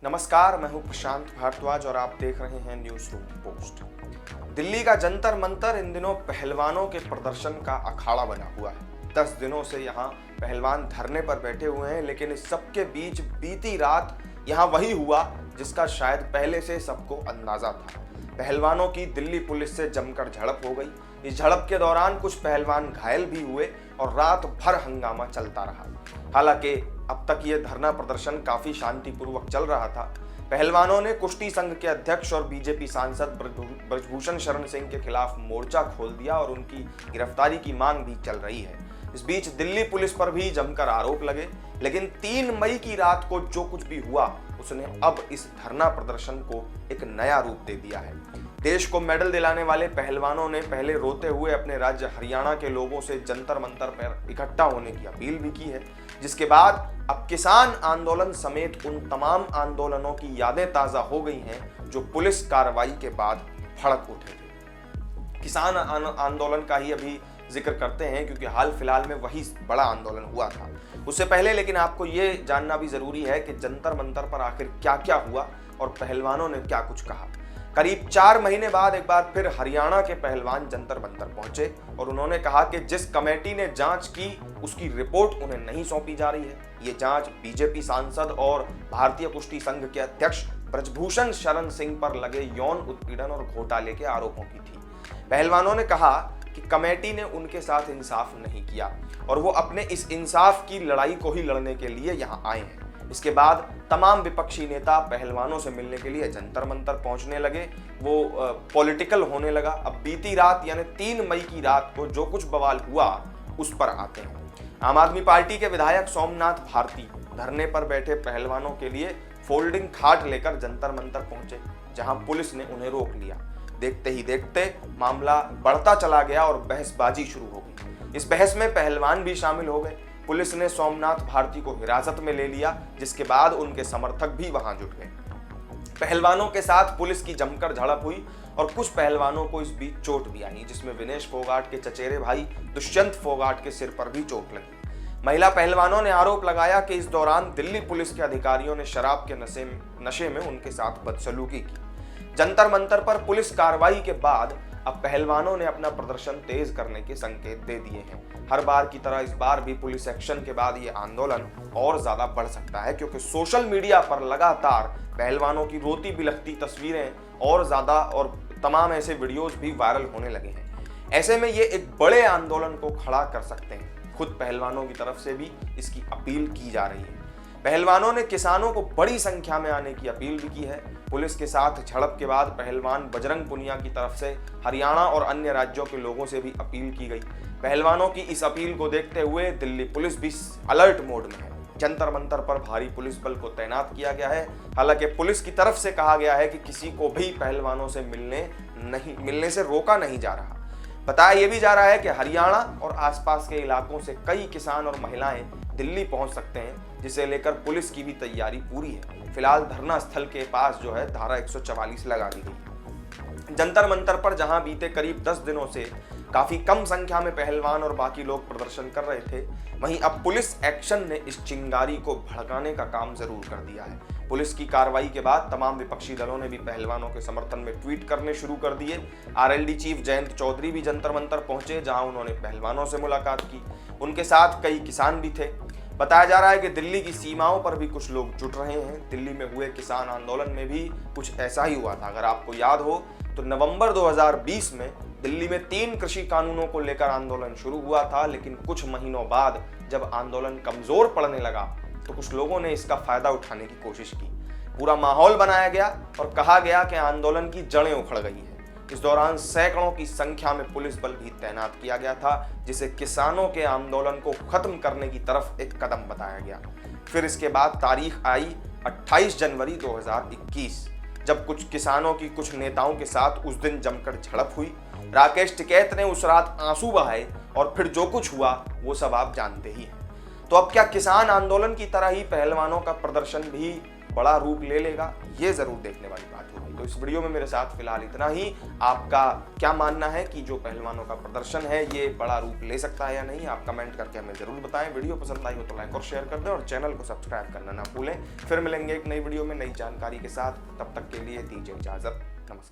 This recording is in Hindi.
नमस्कार, मैं हूं प्रशांत भारद्वाज और आप देख रहे हैं न्यूज रूम पोस्ट। दिल्ली का जंतर मंतर इन दिनों पहलवानों के प्रदर्शन का अखाड़ा बना हुआ है। 10 दिनों से यहां पहलवान धरने पर बैठे हुए हैं, लेकिन इस सबके बीच बीती रात यहां वही हुआ जिसका शायद पहले से सबको अंदाजा था। पहलवानों की दिल्ली पुलिस से जमकर झड़प हो गई। इस झड़प के दौरान कुछ पहलवान घायल भी हुए और रात भर हंगामा चलता रहा। हालांकि अब तक ये धरना प्रदर्शन काफी शांतिपूर्वक चल रहा था। पहलवानों ने कुश्ती संघ के अध्यक्ष और बीजेपी सांसद ब्रजभूषण शरण सिंह के खिलाफ मोर्चा खोल दिया और उनकी गिरफ्तारी की मांग भी चल रही है। इस बीच दिल्ली पुलिस पर भी जमकर आरोप लगे, लेकिन 3 मई की रात को जो कुछ भी हुआ उसने अब इस धरना प्रदर्शन को एक नया रूप दे दिया है। देश को मेडल दिलाने वाले पहलवानों ने पहले रोते हुए अपने राज्य हरियाणा के लोगों से जंतर मंतर पर इकट्ठा होने की अपील भी की है, जिसके बाद अब किसान आंदोलन समेत उन तमाम आंदोलनों की यादें ताजा हो गई हैं जो पुलिस कार्रवाई के बाद भड़क उठे थे। किसान आंदोलन का ही अभी जिक्र करते हैं क्योंकि हाल फिलहाल में वही बड़ा आंदोलन हुआ था। उससे पहले लेकिन आपको ये जानना भी जरूरी है कि जंतर मंतर पर आखिर क्या क्या हुआ और पहलवानों ने क्या कुछ कहा। करीब 4 महीने बाद एक बार फिर हरियाणा के पहलवान जंतर मंतर पहुंचे और उन्होंने कहा कि जिस कमेटी ने जांच की उसकी रिपोर्ट उन्हें नहीं सौंपी जा रही है। ये जांच बीजेपी सांसद और भारतीय कुश्ती संघ के अध्यक्ष ब्रजभूषण शरण सिंह पर लगे यौन उत्पीड़न और घोटाले के आरोपों की थी। पहलवानों ने कहा कि कमेटी ने उनके साथ इंसाफ नहीं किया और वो अपने इस इंसाफ की लड़ाई को ही लड़ने के लिए यहाँ आए हैं। इसके बाद तमाम विपक्षी नेता पहलवानों से मिलने के लिए जंतर मंतर पहुंचने लगे। वो पॉलिटिकल होने लगा। अब बीती रात यानी 3 मई की रात को जो कुछ बवाल हुआ उस पर आते हैं। आम आदमी पार्टी के विधायक सोमनाथ भारती धरने पर बैठे पहलवानों के लिए फोल्डिंग खाट लेकर जंतर मंतर पहुंचे, जहां पुलिस ने उन्हें रोक लिया। देखते ही देखते मामला बढ़ता चला गया और बहसबाजी शुरू हो गई। इस बहस में पहलवान भी शामिल हो गए। पुलिस ने सोमनाथ भारती को हिरासत में ले लिया, जिसके बाद उनके समर्थक भी वहां जुट गए। पहलवानों के साथ पुलिस की जमकर झड़प हुई और कुछ पहलवानों को इस बीच चोट भी आई, जिसमें विनेश फोगाट के चचेरे भाई दुष्यंत फोगाट के सिर पर भी चोट लगी। महिला पहलवानों ने आरोप लगाया कि इस दौरान दिल्ली पुलिस के अधिकारियों ने शराब के नशे में उनके साथ बदसलूकी की। जंतर मंतर पर पुलिस कार्रवाई के बाद अब पहलवानों ने अपना प्रदर्शन तेज करने के संकेत दे दिए हैं। हर बार की तरह इस बार भी पुलिस एक्शन के बाद ये आंदोलन और ज्यादा बढ़ सकता है, क्योंकि सोशल मीडिया पर लगातार पहलवानों की रोती बिलखती तस्वीरें और ज्यादा और तमाम ऐसे वीडियोस भी वायरल होने लगे हैं। ऐसे में ये एक बड़े आंदोलन को खड़ा कर सकते हैं। खुद पहलवानों की तरफ से भी इसकी अपील की जा रही है। पहलवानों ने किसानों को बड़ी संख्या में आने की अपील भी की है। पुलिस के साथ झड़प के बाद पहलवान बजरंग पुनिया की तरफ से हरियाणा और अन्य राज्यों के लोगों से भी अपील की गई। पहलवानों की इस अपील को देखते हुए दिल्ली पुलिस भी अलर्ट मोड में है। जंतर मंतर पर भारी पुलिस बल को तैनात किया गया है। हालांकि पुलिस की तरफ से कहा गया है कि किसी को भी पहलवानों से मिलने से रोका नहीं जा रहा। बताया यह भी जा रहा है कि हरियाणा और आसपास के इलाकों से कई किसान और महिलाएं दिल्ली पहुंच सकते हैं, जिसे लेकर पुलिस की भी तैयारी पूरी है। फिलहाल धरना स्थल के पास जो है धारा 144 लगा दी गई। जंतर मंतर पर जहां बीते करीब 10 दिनों से काफी कम संख्या में पहलवान और बाकी लोग प्रदर्शन कर रहे थे, वहीं अब पुलिस एक्शन ने इस चिंगारी को भड़काने का काम जरूर कर दिया है। पुलिस की कार्रवाई के बाद तमाम विपक्षी दलों ने भी पहलवानों के समर्थन में ट्वीट करने शुरू कर दिए। आरएलडी चीफ जयंत चौधरी भी जंतर मंतर पहुंचे, जहां उन्होंने पहलवानों से मुलाकात की। उनके साथ कई किसान भी थे। बताया जा रहा है कि दिल्ली की सीमाओं पर भी कुछ लोग जुट रहे हैं। दिल्ली में हुए किसान आंदोलन में भी कुछ ऐसा ही हुआ था। अगर आपको याद हो तो नवंबर 2020 में दिल्ली में 3 कृषि कानूनों को लेकर आंदोलन शुरू हुआ था, लेकिन कुछ महीनों बाद जब आंदोलन कमजोर पड़ने लगा तो कुछ लोगों ने इसका फायदा उठाने की कोशिश की। पूरा माहौल बनाया गया और कहा गया कि आंदोलन की जड़ें उखड़ गई हैं। इस दौरान सैकड़ों की संख्या में पुलिस बल भी तैनात किया गया था, जिसे किसानों के आंदोलन को खत्म करने की तरफ एक कदम बताया गया। फिर इसके बाद तारीख आई 28 जनवरी 2021, जब कुछ किसानों की कुछ नेताओं के साथ उस दिन जमकर झड़प हुई। राकेश टिकैत ने उस रात आंसू बहाए और फिर जो कुछ हुआ वो सब आप जानते ही हैं। तो अब क्या किसान आंदोलन की तरह ही पहलवानों का प्रदर्शन भी बड़ा रूप ले लेगा? ये जरूर देखने वाली बात होगी। तो इस वीडियो में मेरे साथ फिलहाल इतना ही। आपका क्या मानना है कि जो पहलवानों का प्रदर्शन है ये बड़ा रूप ले सकता है या नहीं, आप कमेंट करके हमें जरूर बताएं। वीडियो पसंद आई हो तो लाइक और शेयर कर दें और चैनल को सब्सक्राइब करना ना भूलें। फिर मिलेंगे एक नई वीडियो में नई जानकारी के साथ, तब तक के लिए दीजिए इजाजत। नमस्कार।